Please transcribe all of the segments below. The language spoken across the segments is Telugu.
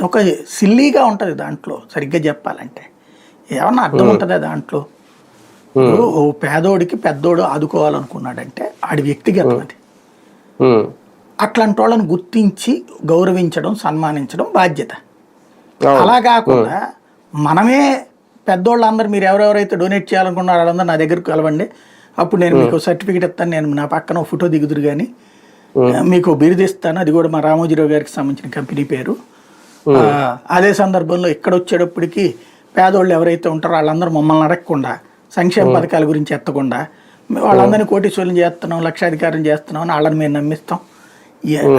ఒక సిల్లీగా ఉంటుంది దాంట్లో సరిగ్గా చెప్పాలంటే. ఏమన్నా అర్థం ఉంటుందా దాంట్లో? ఓ పేదోడికి పెద్దోడు ఆదుకోవాలనుకున్నాడంటే ఆడి వ్యక్తిగతం అది. అట్లాంటి వాళ్ళని గుర్తించి గౌరవించడం, సన్మానించడం బాధ్యత. అలా కాకుండా మనమే పెద్దోళ్ళందరూ మీరు ఎవరెవరైతే డొనేట్ చేయాలనుకున్నారో వాళ్ళందరూ నా దగ్గరకు కలవండి, అప్పుడు నేను మీకు సర్టిఫికేట్ ఇస్తాను, నేను నా పక్కన ఫోటో దిగుదురు కానీ మీకు బిరుదిస్తాను, అది కూడా మా రామోజీరావు గారికి సంబంధించిన కంపెనీ పేరు. అదే సందర్భంలో ఇక్కడ వచ్చేటప్పటికి పేదోళ్ళు ఎవరైతే ఉంటారో వాళ్ళందరూ మమ్మల్ని అడగకుండా, సంక్షేమ పథకాల గురించి ఎత్తకుండా, వాళ్ళందరినీ కోటీశ్వరులు చేస్తున్నాం, లక్షాధికారం చేస్తున్నాం అని వాళ్ళని మేము నమ్మిస్తాం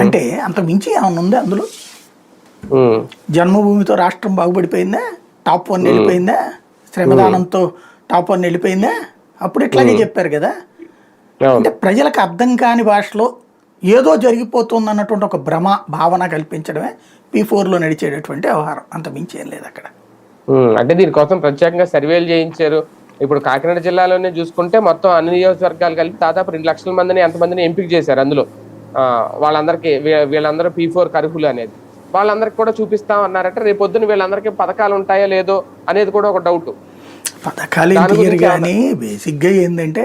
అంటే అంత మించి ఏమన్నా ఉంది అందులో? జన్మభూమితో రాష్ట్రం బాగుపడిపోయిందా? టాప్ 1 వెళ్ళిపోయిందా? శ్రమదానంతో టాప్ 1 వెళ్ళిపోయిందా? అప్పుడు ఇట్లాగే చెప్పారు కదా. అంటే ప్రజలకు అర్థం కాని భాషలో ఏదో జరిగిపోతుంది అన్నటువంటి ఒక భ్రమ భావన కల్పించడమే P4లో నడిచేటటువంటి వ్యవహారం, అంత మించి ఏం లేదు అక్కడ. అంటే దీనికోసం ప్రత్యేకంగా సర్వేలు చేయించారు. ఇప్పుడు కాకినాడ జిల్లాలోనే చూసుకుంటే మొత్తం అన్ని నియోజకవర్గాలు కలిపి దాదాపు 2 లక్షల మందిని ఎంతమందిని ఎంపిక చేశారు. అందులో వాళ్ళందరికీ వీళ్ళందరూ P4 అర్హులు అనేది వాళ్ళందరికీ కూడా చూపిస్తాం అన్నారంటే రేపు పొద్దున వీళ్ళందరికీ పథకాలు ఉంటాయో లేదో అనేది కూడా ఒక డౌట్. పథకాలు ఏం తీయరు కానీ బేసిక్గా ఏంటంటే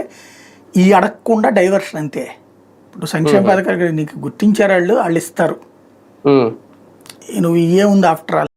ఈ అడగకుండా డైవర్షన్ అంతే. ఇప్పుడు సంక్షేమ పథకాలు నీకు గుర్తించారు, వాళ్ళు ఇస్తారు, నువ్వు ఇయ్యే ఉంది ఆఫ్టర్ ఆల్.